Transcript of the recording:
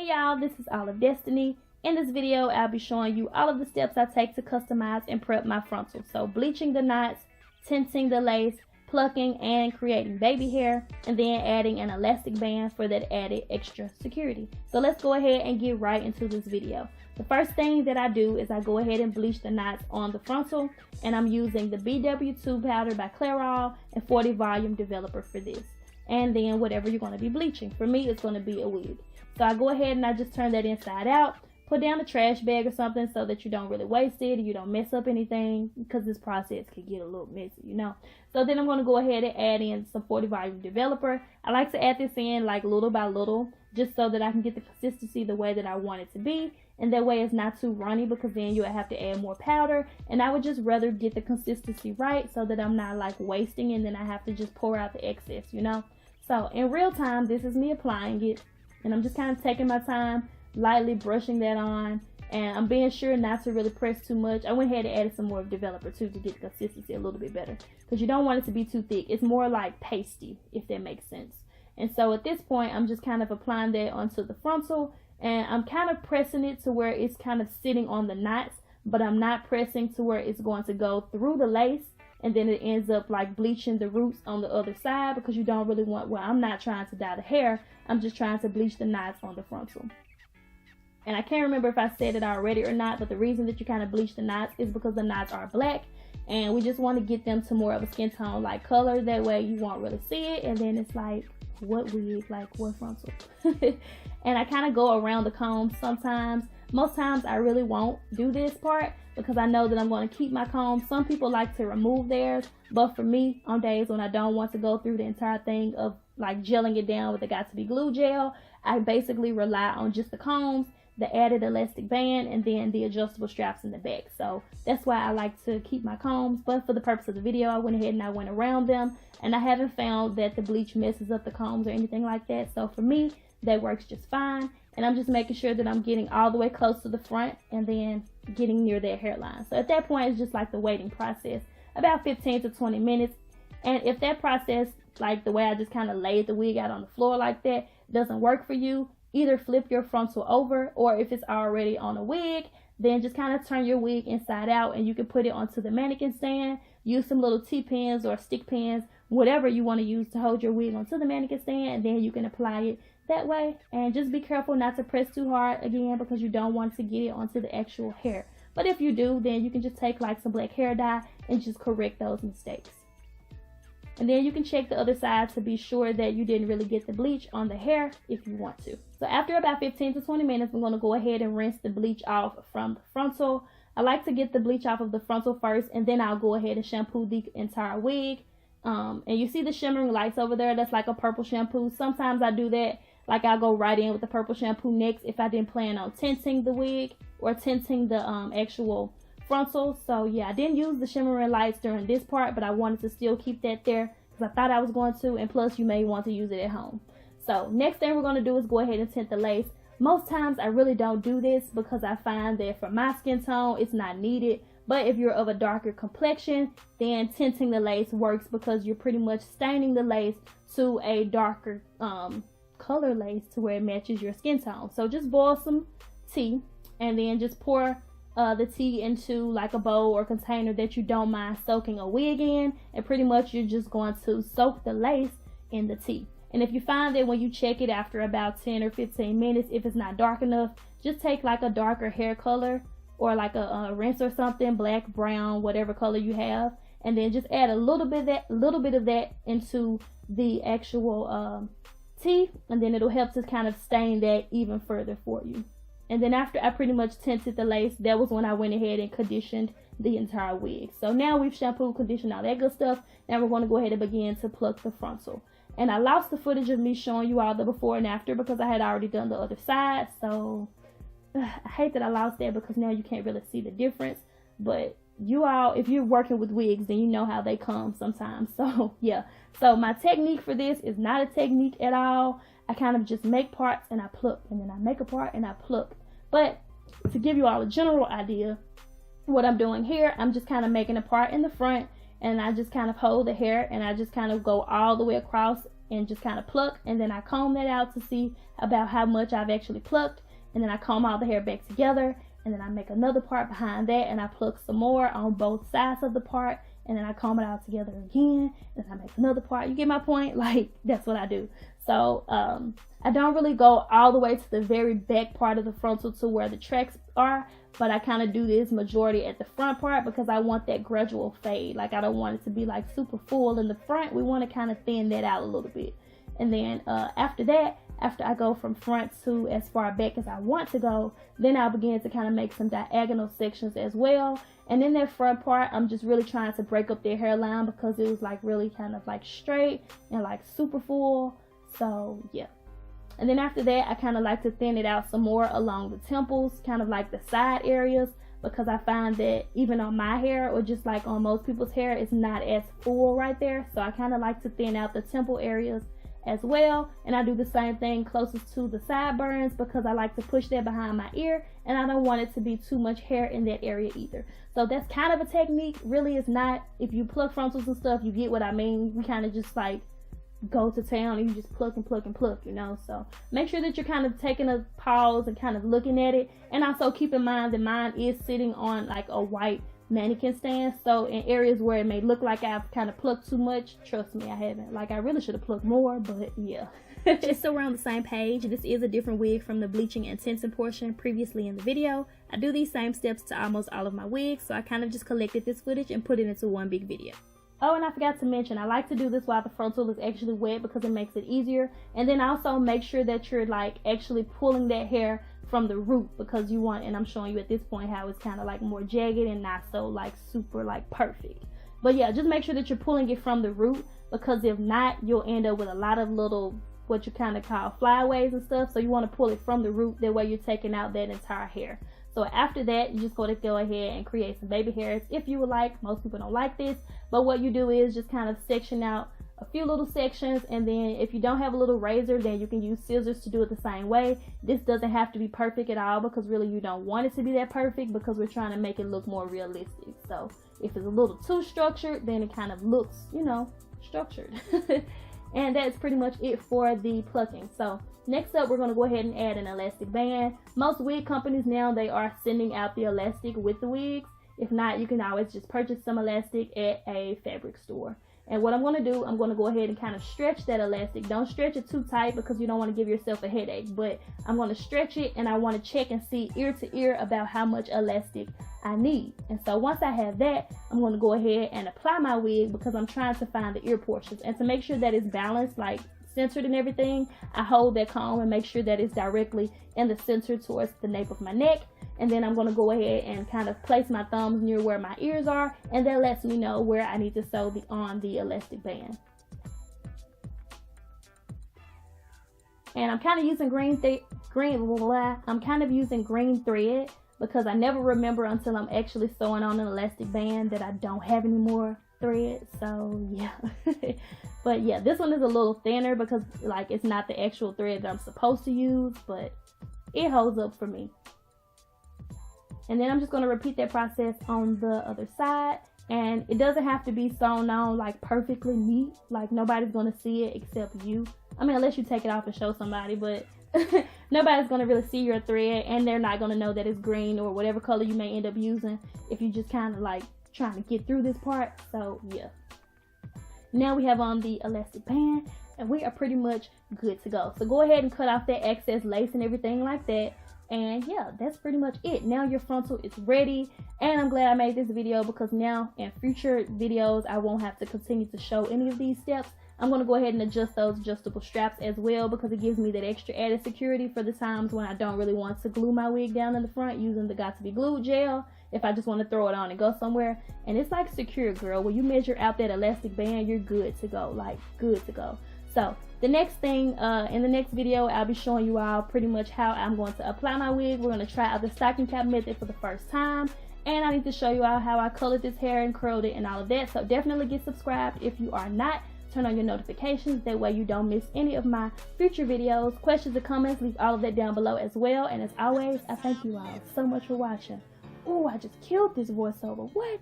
Hey y'all, this is Olive Destiny. In this video, I'll be showing you all of the steps I take to customize and prep my frontal. So bleaching the knots, tinting the lace, plucking and creating baby hair, and then adding an elastic band for that added extra security. So let's go ahead and get right into this video. The first thing that I do is I go ahead and bleach the knots on the frontal, and I'm using the BW2 powder by Clairol and 40 volume developer for this. And then whatever you're going to be bleaching. For me, it's going to be a wig. So I go ahead and I just turn that inside out, put down a trash bag or something so that you don't really waste it, you don't mess up anything, because this process can get a little messy, you know. So then I'm going to go ahead and add in some 40 volume developer. I like to add this in like little by little, just so that I can get the consistency the way that I want it to be, and that way it's not too runny, because then you would have to add more powder, and I would just rather get the consistency right so that I'm not like wasting and then I have to just pour out the excess, you know. So in real time, this is me applying it, and I'm just kind of taking my time, lightly brushing that on, and I'm being sure not to really press too much. I went ahead and added some more developer too to get the consistency a little bit better, because you don't want it to be too thick. It's more like pasty, if that makes sense. And so at this point, I'm just kind of applying that onto the frontal, and I'm kind of pressing it to where it's kind of sitting on the knots, but I'm not pressing to where it's going to go through the lace and then it ends up like bleaching the roots on the other side, because you don't really want, well, I'm not trying to dye the hair, I'm just trying to bleach the knots on the frontal. And I can't remember if I said it already or not, but the reason that you kind of bleach the knots is because the knots are black, and we just want to get them to more of a skin tone like color. That way you won't really see it, and then it's like, what wig, like what frontal? And I kind of go around the comb sometimes. Most times I really won't do this part, because I know that I'm going to keep my comb. Some people like to remove theirs, but for me, on days when I don't want to go through the entire thing of like gelling it down with the Got To Be glue gel, I basically rely on just the combs, the added elastic band, and then the adjustable straps in the back. So that's why I like to keep my combs. But for the purpose of the video, I went ahead and I went around them, and I haven't found that the bleach messes up the combs or anything like that. So for me, that works just fine. And I'm just making sure that I'm getting all the way close to the front and then getting near their hairline. So at that point, it's just like the waiting process, about 15 to 20 minutes. And if that process, like the way I just kind of laid the wig out on the floor like that, doesn't work for you, either flip your frontal over, or if it's already on a wig, then just kind of turn your wig inside out and you can put it onto the mannequin stand. Use some little T-pins or stick pins, whatever you want to use to hold your wig onto the mannequin stand, and then you can apply it that way. And just be careful not to press too hard again, because you don't want to get it onto the actual hair. But if you do, then you can just take like some black hair dye and just correct those mistakes. And then you can check the other side to be sure that you didn't really get the bleach on the hair if you want to. So after about 15 to 20 minutes, I'm going to go ahead and rinse the bleach off from the frontal. I like to get the bleach off of the frontal first, and then I'll go ahead and shampoo the entire wig. And you see the shimmering lights over there? That's like a purple shampoo. Sometimes I do that. Like I'll go right in with the purple shampoo next if I didn't plan on tinting the wig or tinting the actual frontal. So yeah, I didn't use the shimmering lights during this part, but I wanted to still keep that there because I thought I was going to, and plus you may want to use it at home. So next thing we're going to do is go ahead and tint the lace. Most times I really don't do this because I find that for my skin tone it's not needed. But if you're of a darker complexion, then tinting the lace works, because you're pretty much staining the lace to a darker color lace to where it matches your skin tone. So just boil some tea, and then just pour the tea into like a bowl or container that you don't mind soaking a wig in, and pretty much you're just going to soak the lace in the tea. And if you find that when you check it after about 10 or 15 minutes, if it's not dark enough, just take like a darker hair color or like a rinse or something, black, brown, whatever color you have, and then just add a little bit of that into the actual tea, and then it'll help to kind of stain that even further for you. And then after I pretty much tinted the lace, that was when I went ahead and conditioned the entire wig. So now we've shampooed, conditioned, all that good stuff. Now we're going to go ahead and begin to pluck the frontal. And I lost the footage of me showing you all the before and after because I had already done the other side. So I hate that I lost that, because now you can't really see the difference. But you all, if you're working with wigs, then you know how they come sometimes. So yeah, so my technique for this is not a technique at all. I kind of just make parts and I pluck, and then I make a part and I pluck. But to give you all a general idea what I'm doing here, I'm just kind of making a part in the front, and I just kind of hold the hair and I just kind of go all the way across and just kind of pluck, and then I comb that out to see about how much I've actually plucked, and then I comb all the hair back together, and then I make another part behind that, and I pluck some more on both sides of the part, and then I comb it all together again, and I make another part. You get my point? Like, that's what I do. So I don't really go all the way to the very back part of the frontal to where the tracks are, but I kind of do this majority at the front part because I want that gradual fade. Like, I don't want it to be like super full in the front. We want to kind of thin that out a little bit. And then after that, after I go from front to as far back as I want to go, then I'll begin to kind of make some diagonal sections as well. And in that front part, I'm just really trying to break up their hairline because it was like really kind of like straight and like super full. So yeah. And then after that, I kind of like to thin it out some more along the temples, kind of like the side areas, because I find that even on my hair, or just like on most people's hair, it's not as full right there. So I kind of like to thin out the temple areas as well. And I do the same thing closest to the sideburns because I like to push that behind my ear, and I don't want it to be too much hair in that area either. So that's kind of a technique. Really, it's not. If you pluck frontals and stuff, you get what I mean. We kind of just like go to town and you just pluck and pluck and pluck, you know. So make sure that you're kind of taking a pause and kind of looking at it, and also keep in mind that mine is sitting on like a white mannequin stand, so in areas where it may look like I've kind of plucked too much, trust me, I haven't. Like, I really should have plucked more, but yeah. Just so we're on the same page, this is a different wig from the bleaching and tinting portion previously in the video. I do these same steps to almost all of my wigs, so I kind of just collected this footage and put it into one big video. Oh, and I forgot to mention, I like to do this while the frontal is actually wet because it makes it easier. And then also make sure that you're like actually pulling that hair from the root, because you want, and I'm showing you at this point how it's kind of like more jagged and not so like super like perfect. But yeah, just make sure that you're pulling it from the root, because if not, you'll end up with a lot of little, what you kind of call flyaways and stuff. So you want to pull it from the root, that way you're taking out that entire hair. So after that, you just go ahead and create some baby hairs if you would like. Most people don't like this, but what you do is just kind of section out a few little sections, and then if you don't have a little razor, then you can use scissors to do it the same way. This doesn't have to be perfect at all, because really you don't want it to be that perfect, because we're trying to make it look more realistic. So if it's a little too structured, then it kind of looks, you know, structured. And that's pretty much it for the plucking. So next up, we're going to go ahead and add an elastic band. Most wig companies now, they are sending out the elastic with the wigs. If not, you can always just purchase some elastic at a fabric store. And what I'm going to do, I'm going to go ahead and kind of stretch that elastic. Don't stretch it too tight because you don't want to give yourself a headache. But I'm going to stretch it, and I want to check and see ear to ear about how much elastic I need. And so once I have that, I'm going to go ahead and apply my wig, because I'm trying to find the ear portions. And to make sure that it's balanced, like centered and everything, I hold that comb and make sure that it's directly in the center towards the nape of my neck. And then I'm going to go ahead and kind of place my thumbs near where my ears are, and that lets me know where I need to sew on the elastic band. And I'm kind of using green thread because I never remember until I'm actually sewing on an elastic band that I don't have any more thread. So yeah. But yeah, this one is a little thinner because like it's not the actual thread that I'm supposed to use, but it holds up for me. And then I'm just going to repeat that process on the other side. And it doesn't have to be sewn on like perfectly neat. Like nobody's going to see it except you. I mean, unless you take it off and show somebody, but nobody's going to really see your thread, and they're not going to know that it's green or whatever color you may end up using if you just kind of like trying to get through this part. So yeah. Now we have on the elastic band, and we are pretty much good to go. So go ahead and cut off that excess lace and everything like that. And yeah, that's pretty much it. Now your frontal is ready, and I'm glad I made this video because now in future videos I won't have to continue to show any of these steps. I'm going to go ahead and adjust those adjustable straps as well, because it gives me that extra added security for the times when I don't really want to glue my wig down in the front using the Got To Be Glued gel, if I just want to throw it on and go somewhere. And it's like secure, girl. When you measure out that elastic band, you're good to go, like good to go. So the next thing, in the next video, I'll be showing you all pretty much how I'm going to apply my wig. We're going to try out the stocking cap method for the first time. And I need to show you all how I colored this hair and curled it and all of that. So definitely get subscribed if you are not. Turn on your notifications. That way you don't miss any of my future videos. Questions or comments, leave all of that down below as well. And as always, I thank you all so much for watching. Oh, I just killed this voiceover. What?